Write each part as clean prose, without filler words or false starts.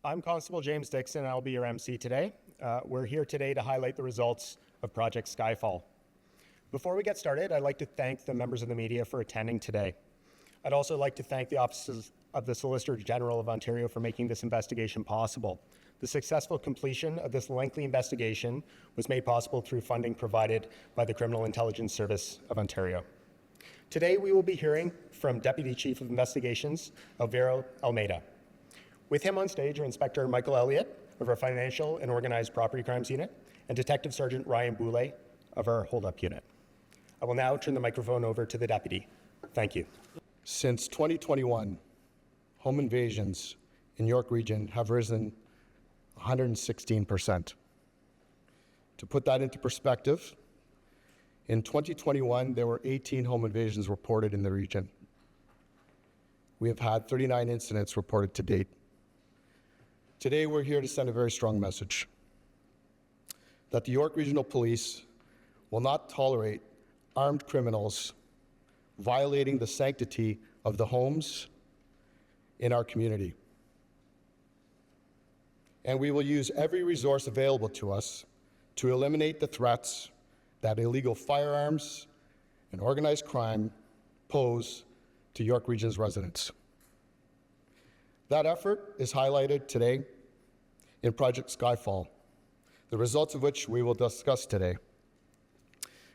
I'm Constable James Dixon, and I'll be your MC today. We're here today to highlight the results of Project Skyfall. Before we get started, I'd like to thank the members of the media for attending today. I'd also like to thank the offices of the Solicitor General of Ontario for making this investigation possible. The successful completion of this lengthy investigation was made possible through funding provided by the Criminal Intelligence Service of Ontario. Today, we will be hearing from Deputy Chief of Investigations, Alvaro Almeida. With him on stage are Inspector Michael Elliott of our Financial and Organized Property Crimes Unit and Detective Sergeant Ryan Boulay of our Hold Up Unit. I will now turn the microphone over to the Deputy. Thank you. Since 2021, home invasions in York Region have risen 116%. To put that into perspective, in 2021, there were 18 home invasions reported in the region. We have had 39 incidents reported to date. Today, we're here to send a very strong message that the York Regional Police will not tolerate armed criminals violating the sanctity of the homes in our community. And we will use every resource available to us to eliminate the threats that illegal firearms and organized crime pose to York Region's residents. That effort is highlighted today in Project Skyfall, the results of which we will discuss today.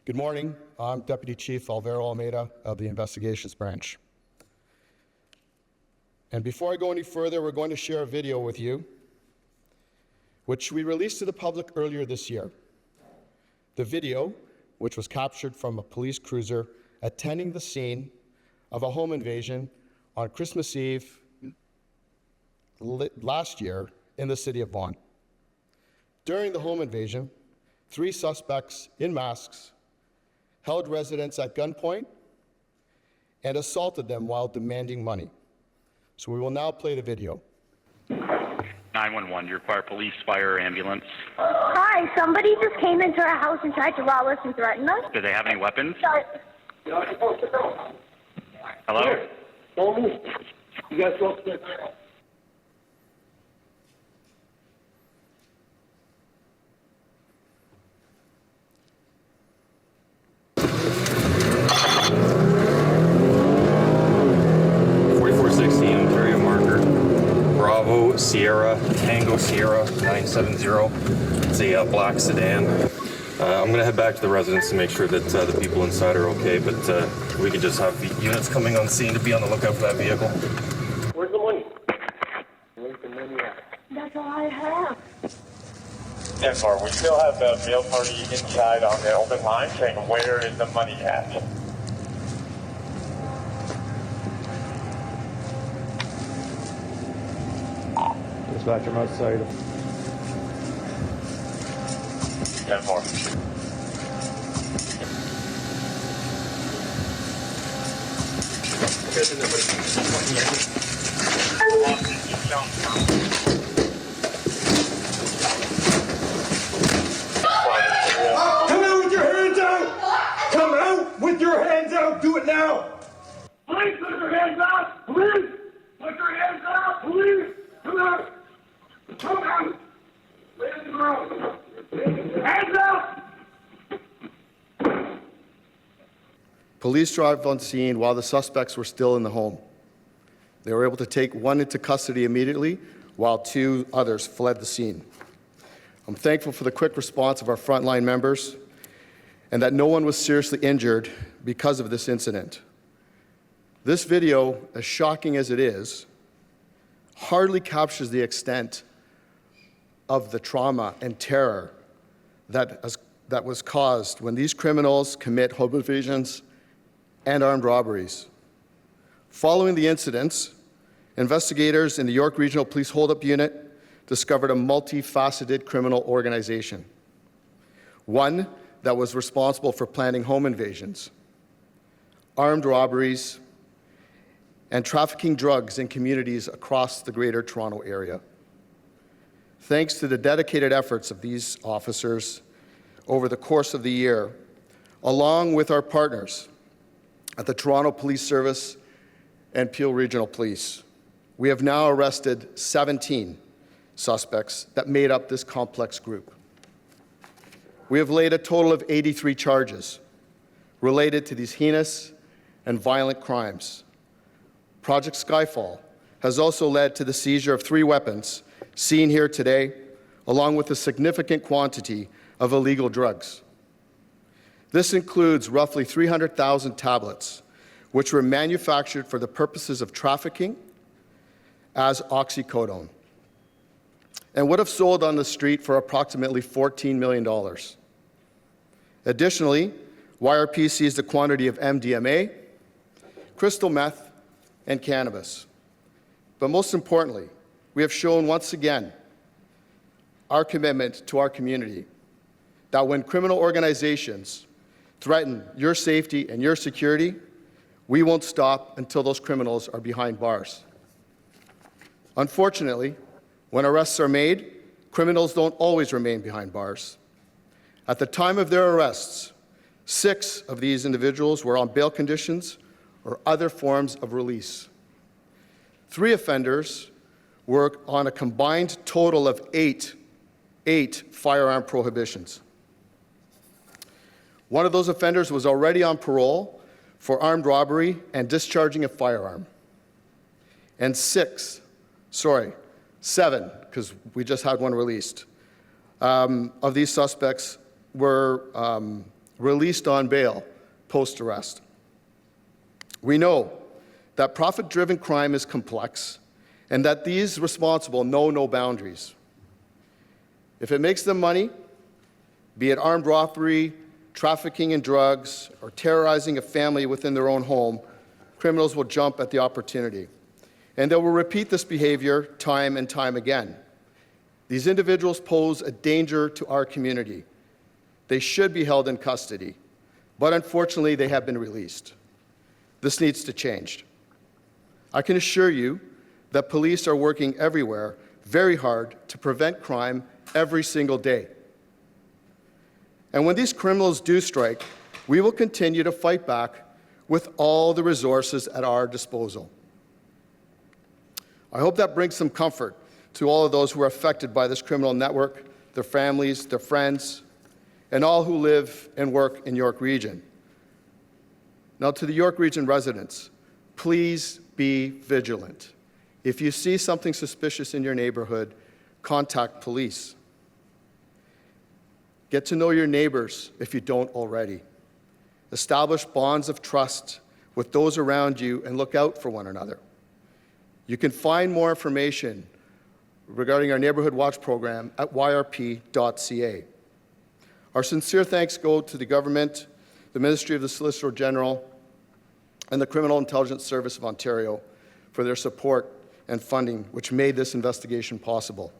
Good morning, I'm Deputy Chief Alvaro Almeida of the Investigations Branch. And before I go any further, we're going to share a video with you, which we released to the public earlier this year. The video, which was captured from a police cruiser attending the scene of a home invasion on Christmas Eve last year in the city of Vaughan. During the home invasion, 3 suspects in masks held residents at gunpoint and assaulted them while demanding money. So we will now play the video. 911, do you require police, fire, ambulance? Hi, somebody just came into our house and tried to rob us and threaten us. Do they have any weapons? Sorry. Hello? Don't move. You guys go upstairs. Sierra, Tango Sierra 970. It's a black sedan. I'm going to head back to the residence to make sure that the people inside are okay, but we could just have the units coming on scene to be on the lookout for that vehicle. Where's the money? Where's the money at? That's all I have. 10-4, we still have the mail party inside on the open line saying, where is the money at? Dispatcher, I'm outside. 10-4. Come out with your hands out! Come out with your hands out! Do it now! Police, put your hands out! Police! Put your hands out! Police! Come out! Come out! Where's the girl? Hands up! Police arrived on scene while the suspects were still in the home. They were able to take one into custody immediately, while 2 others fled the scene. I'm thankful for the quick response of our frontline members and that no one was seriously injured because of this incident. This video, as shocking as it is, hardly captures the extent of the trauma and terror that was caused when these criminals commit home invasions and armed robberies. Following the incidents, investigators in the York Regional Police Hold-Up Unit discovered a multifaceted criminal organization. One that was responsible for planning home invasions, armed robberies, and trafficking drugs in communities across the Greater Toronto Area. Thanks to the dedicated efforts of these officers over the course of the year, along with our partners at the Toronto Police Service and Peel Regional Police, we have now arrested 17 suspects that made up this complex group. We have laid a total of 83 charges related to these heinous and violent crimes. Project Skyfall has also led to the seizure of 3 weapons seen here today, along with a significant quantity of illegal drugs. This includes roughly 300,000 tablets, which were manufactured for the purposes of trafficking as oxycodone, and would have sold on the street for approximately $14 million. Additionally, YRP seized a quantity of MDMA, crystal meth, and cannabis. But most importantly, we have shown once again our commitment to our community, that when criminal organizations threaten your safety and your security, we won't stop until those criminals are behind bars. Unfortunately, when arrests are made, criminals don't always remain behind bars. At the time of their arrests, 6 of these individuals were on bail conditions or other forms of release. 3 offenders were on a combined total of 8 firearm prohibitions. One of those offenders was already on parole for armed robbery and discharging a firearm. And 7, because we just had one released, of these suspects were released on bail post-arrest. We know that profit-driven crime is complex and that these responsible know no boundaries. If it makes them money, be it armed robbery, trafficking in drugs, or terrorizing a family within their own home, criminals will jump at the opportunity. And they will repeat this behavior time and time again. These individuals pose a danger to our community. They should be held in custody, but unfortunately, they have been released. This needs to change. I can assure you that police are working everywhere very hard to prevent crime every single day. And when these criminals do strike, we will continue to fight back with all the resources at our disposal. I hope that brings some comfort to all of those who are affected by this criminal network, their families, their friends, and all who live and work in York Region. Now, to the York Region residents, please be vigilant. If you see something suspicious in your neighborhood, contact police. Get to know your neighbors if you don't already. Establish bonds of trust with those around you and look out for one another. You can find more information regarding our Neighborhood Watch program at yrp.ca. Our sincere thanks go to the government, the Ministry of the Solicitor General, and the Criminal Intelligence Service of Ontario for their support and funding, which made this investigation possible.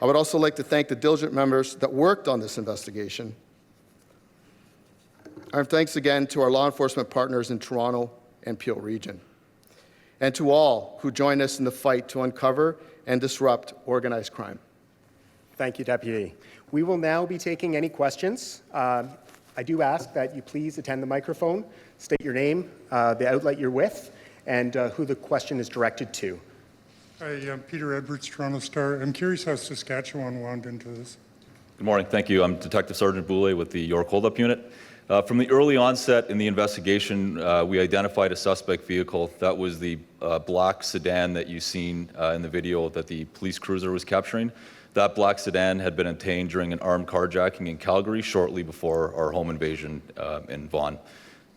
I would also like to thank the diligent members that worked on this investigation. And thanks again to our law enforcement partners in Toronto and Peel Region, and to all who join us in the fight to uncover and disrupt organized crime. Thank you, Deputy. We will now be taking any questions. I do ask that you please attend the microphone, state your name, the outlet you're with, and who the question is directed to. Hi, I'm Peter Edwards, Toronto Star. I'm curious how Saskatchewan wound into this. Good morning. Thank you. I'm Detective Sergeant Boulay with the York Hold-Up Unit. From the early onset in the investigation, we identified a suspect vehicle. That was the black sedan that you've seen in the video that the police cruiser was capturing. That black sedan had been obtained during an armed carjacking in Calgary shortly before our home invasion in Vaughan.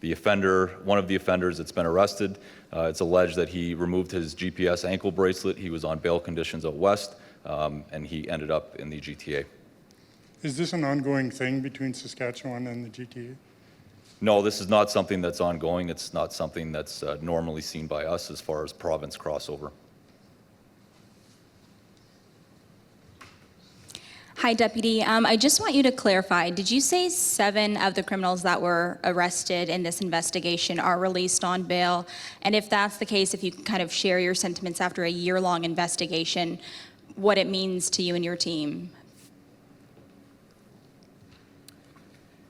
The offender, one of the offenders that's been arrested, it's alleged that he removed his GPS ankle bracelet. He was on bail conditions out west, and he ended up in the GTA. Is this an ongoing thing between Saskatchewan and the GTA? No, this is not something that's ongoing. It's not something that's normally seen by us as far as province crossover. Hi, Deputy. I just want you to clarify, did you say 7 of the criminals that were arrested in this investigation are released on bail? And if that's the case, if you can kind of share your sentiments after a year-long investigation, what it means to you and your team?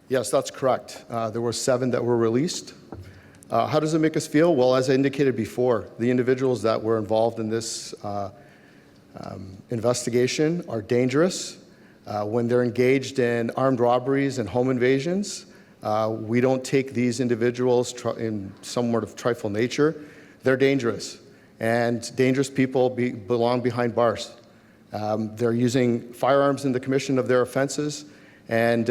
Yes, that's correct. There were 7 that were released. How does it make us feel? Well, as I indicated before, the individuals that were involved in this investigation are dangerous. When they're engaged in armed robberies and home invasions, we don't take these individuals in some sort of trifle nature. They're dangerous, and dangerous people belong behind bars. They're using firearms in the commission of their offenses, and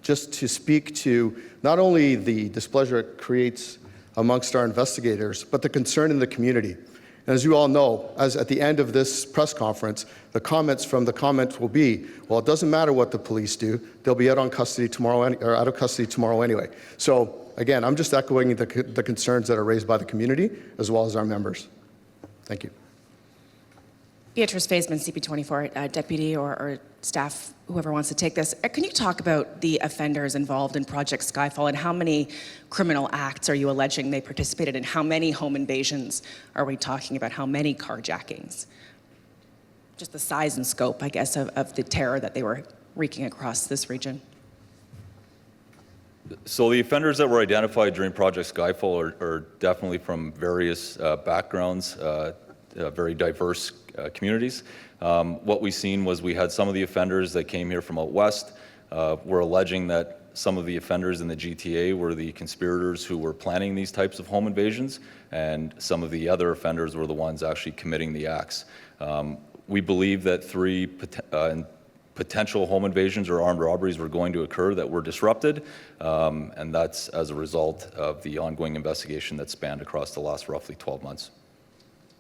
just to speak to not only the displeasure it creates amongst our investigators, but the concern in the community. And as you all know, as at the end of this press conference, the comments from the comments will be, well, it doesn't matter what the police do, they'll be out of custody tomorrow anyway. So again, I'm just echoing the concerns that are raised by the community as well as our members. Thank you. Beatrice Faisman, CP24, deputy or staff, whoever wants to take this. Can you talk about the offenders involved in Project Skyfall and how many criminal acts are you alleging they participated in? How many home invasions are we talking about? How many carjackings? Just the size and scope, I guess, of the terror that they were wreaking across this region. So the offenders that were identified during Project Skyfall are definitely from various backgrounds, very diverse communities. What we seen was we had some of the offenders that came here from out west. We're alleging that some of the offenders in the GTA were the conspirators who were planning these types of home invasions, and some of the other offenders were the ones actually committing the acts. We believe that 3 potential home invasions or armed robberies were going to occur that were disrupted, and that's as a result of the ongoing investigation that spanned across the last roughly 12 months.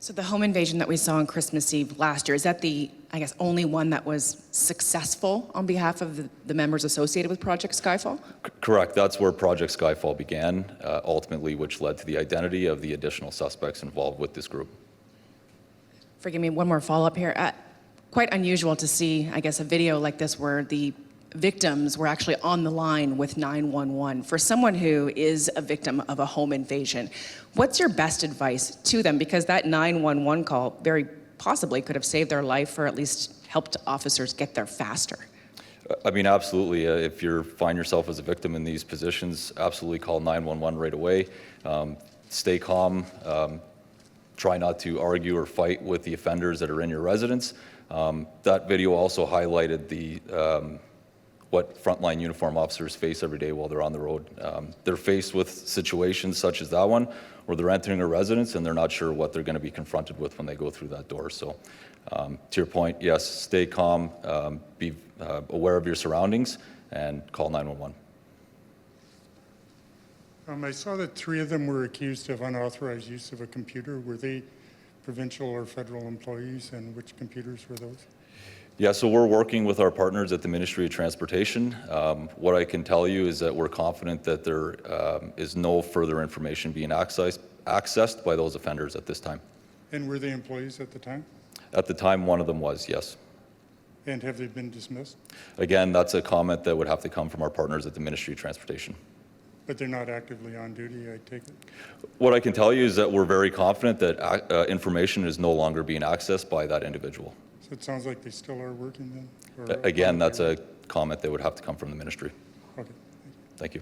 So the home invasion that we saw on Christmas Eve last year, is that the, I guess, only one that was successful on behalf of the members associated with Project Skyfall? Correct. That's where Project Skyfall began, ultimately, which led to the identity of the additional suspects involved with this group. Forgive me, one more follow-up here. Quite unusual to see, I guess, a video like this where the victims were actually on the line with 911. For someone who is a victim of a home invasion, what's your best advice to them? Because that 911 call very possibly could have saved their life or at least helped officers get there faster. I mean, absolutely. If you find yourself as a victim in these positions, absolutely call 911 right away. Stay calm. Try not to argue or fight with the offenders that are in your residence. That video also highlighted the what frontline uniform officers face every day while they're on the road. They're faced with situations such as that one, where they're entering a residence and they're not sure what they're going to be confronted with when they go through that door. So, to your point, yes, stay calm, be aware of your surroundings, and call 911. I saw that 3 of them were accused of unauthorized use of a computer. Were they provincial or federal employees, and which computers were those? Yeah, so we're working with our partners at the Ministry of Transportation. What I can tell you is that we're confident that there is no further information being accessed by those offenders at this time. And were they employees at the time? At the time, one of them was, yes. And have they been dismissed? Again, that's a comment that would have to come from our partners at the Ministry of Transportation. But they're not actively on duty, I take it? What I can tell you is that we're very confident that information is no longer being accessed by that individual. So it sounds like they still are working then? Or Again, that's a comment that would have to come from the ministry. Okay. Thank you.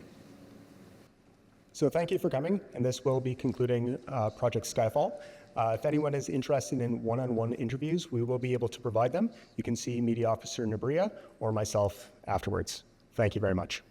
So thank you for coming, and this will be concluding Project Skyfall. If anyone is interested in one-on-one interviews, we will be able to provide them. You can see Media Officer Nabria or myself afterwards. Thank you very much.